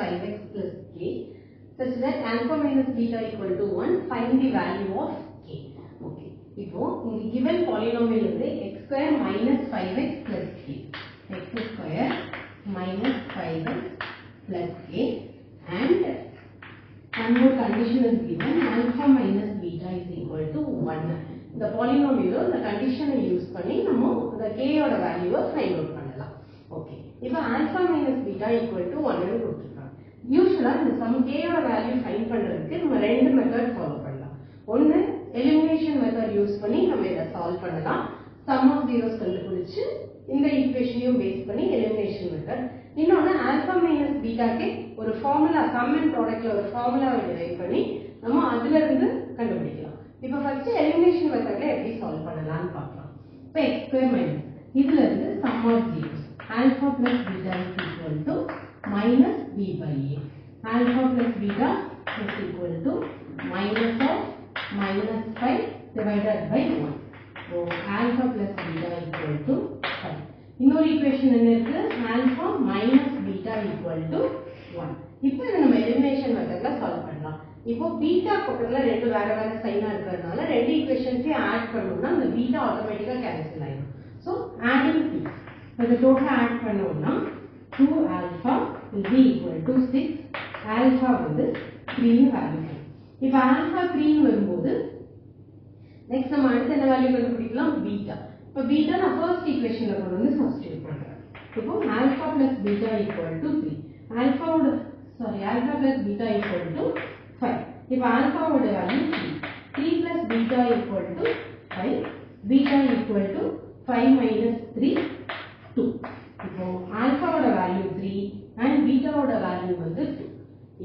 5x plus k such that alpha minus beta equal to 1. Find the value of k. Okay. இப்போ இங்க given polynomial இருந்து x square minus 5x plus k. X square minus 5x plus k and one more condition is given, alpha minus beta is equal to 1. The polynomial the condition use பண்ணி நம்ம the k ஓட வேல்யூவை find out பண்ணலாம். Okay. இப்போ alpha minus beta equal to 1 ன்னு கொடுத்திருக்காங்க. யூசுவலா இந்த sum k ஓட வேல்யூ ஃபைண்ட் பண்றதுக்கு நம்ம ரெண்டு மெத்தட் ஃபாலோ பண்ணலாம். ஒன்னு எலிமினேஷன் மெத்தட் யூஸ் பண்ணி நம்ம இத சால்வ் பண்ணலாம். sum of zeros கண்டுபிடிச்சு இந்த ஈக்குவேஷனையும் பேஸ் பண்ணி எலிமினேஷன் மெத்தட். இன்னொன்னு alpha minus beta க்கு ஒரு ஃபார்முலா sum and productல ஒரு ஃபார்முலாவை டிரைவ் பண்ணி நம்ம அதில இருந்து கண்டுபிடிக்கலாம். இப்போ ஃபர்ஸ்ட் எலிமினேஷன் மெத்தட்ல எப்படி சால்வ் பண்ணலாம்னு பார்க்கலாம். இப்போ x square minus இதுல இருந்து sum of zeros alpha plus beta is equal to minus b by a. Alpha plus beta is equal to minus of minus 5 divided by 1. So alpha plus beta equal to 5. இன்னொரு equation என்ன இருக்கு? alpha minus beta equal to 1. இப்போ இத நம்ம elimination மெத்தட்ல solve பண்ணலாம். இப்போ beta பக்கத்துல ரெண்டு வேற வேற சைனா இருக்கிறதுனால ரெண்டு ஈக்குவேஷன்ஸையும் ஆட் பண்ணோம்னா அந்த பீட்டா ஆட்டோமேட்டிக்கா கேன்சல் ஆயிடும். So adding 2. the total add பண்ணோம்னா 2 alpha will be equal to 6. alpha வந்து 3 ன்னு வேல்யூ. இப்போ alpha 3 ன்னு வரும்போது next நம்ம அடுத்து என்ன வேல்யூ கண்டுபிடிக்கலாம்? பீட்டா. இப்போ பீட்டா நான் ஃபர்ஸ்ட் ஈக்குவேஷன்ல கொண்டு வந்து சப்ஸ்டிட்யூட் பண்றேன். இப்போ alpha plus beta equal to 3. alpha plus beta equal to 5. இப்போ alpha ஓட value 3. 3 plus beta equal to 5. beta equal to 5 minus 3 2. இப்போ alpha ஓட வேல்யூ 3 and beta ஓட வேல்யூ வந்து 2.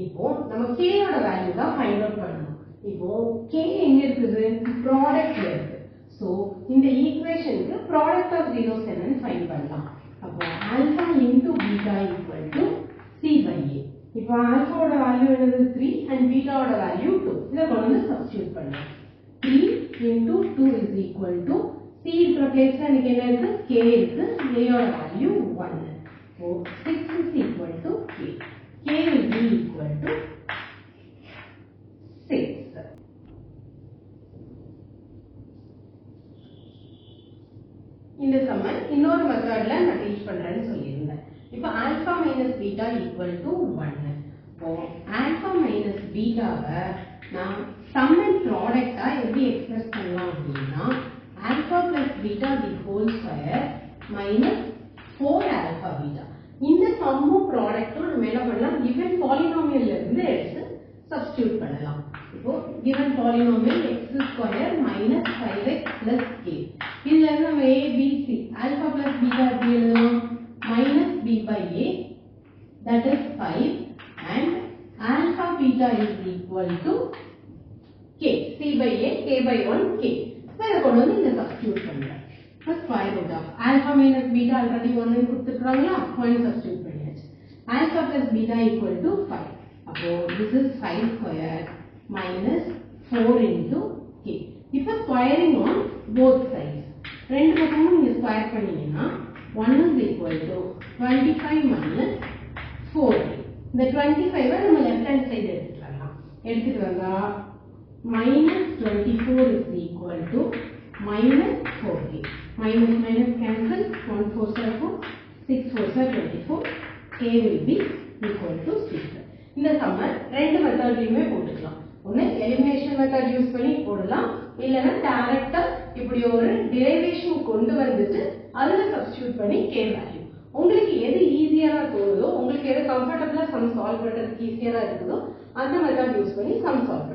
இப்போ நம்ம k ஓட வேல்யூ தான் ஃபைண்ட் அவுட் பண்ணனும். இப்போ k எங்க இருக்குது? ப்ராடக்ட்ல இருக்கு. சோ இந்த ஈக்குவேஷனுக்கு ப்ராடக்ட் ஆஃப் zeros என்னன்னு ஃபைண்ட் பண்ணலாம். அப்போ alpha into beta equal to c by a. இப்போ alpha ஓட வேல்யூ என்னது? 3 and beta ஓட வேல்யூ 2. இத கொண்டு வந்து சப்ஸ்டிட்யூட் பண்ணலாம். 3 into 2 is equal to c இருக்கிற பிளேஸ்ல எனக்கு என்ன இருக்கு? k இருக்கு. a ஓட value 1. So 6 is equal to k. k will be equal to 6. இந்த சம்ம இன்னொரு மெத்தட்ல நான் டீச் பண்றேன்னு சொல்லியிருந்தேன். இப்போ alpha minus beta equal to 1. இப்போ alpha minus beta-வை நான் sum and product-ஆ எப்படி எக்ஸ்பிரஸ் பண்ணலாம் அப்படின்னா alpha plus beta the whole square minus 4 alpha beta. இந்த சம்மும் ப்ராடக்ட்டும் நம்ம என்ன பண்ணலாம்? given polynomial-ல இருந்து எடுத்து சப்ஸ்டிட்யூட் பண்ணலாம். இப்போ given polynomial x square minus 5x plus k. இதுல இருந்து நம்ம a b c alpha plus beta எப்படி எழுதலாம்? minus b by a that is 5 and alpha beta is equal to k. c by a k by 1 k. இப்போ இத கொண்டு வந்து இங்க சப்ஸ்டிட்யூட் பண்றேன். இப்போ square root of alpha minus beta already 1 ன்னு கொடுத்துட்டாங்களா? 1 சப்ஸ்டிட்யூட் பண்ணியாச்சு. alpha plus beta equal to 5. அப்போ this is 5 square minus 4 into k. இப்போ ஸ்கொயரிங் on both sides. ரெண்டு பக்கமும் நீங்க ஸ்கொயர் பண்ணீங்கன்னா 1 is equal to 25 minus 4. இந்த 25 நம்ம left hand side எடுத்துக்கலாம். எடுத்துட்டு வந்தா minus 24 is equal to minus 4k. Minus minus cancel. 1 4 are 4. 6 4 are 24. k will be equal to 6. இந்த சம்ம ரெண்டு மெத்தட்லயுமே போட்டுக்கலாம். ஒன்னு எலிமினேஷன் மெத்தட் யூஸ் பண்ணி போடலாம். இல்லனா டைரக்ட்டா இப்படி ஒரு டெரிவேஷன் கொண்டு வந்துட்டு அதுல சப்ஸ்டிட்யூட் பண்ணி k வேல்யூ. உங்களுக்கு எது ஈஸியரா தோணுதோ, உங்களுக்கு எது கம்ஃபர்ட்டபிளா சம் சால்வ் பண்றதுக்கு ஈஸியரா இருக்குதோ அந்த மெத்தட் யூஸ் பண்ணி சம் சால்வ்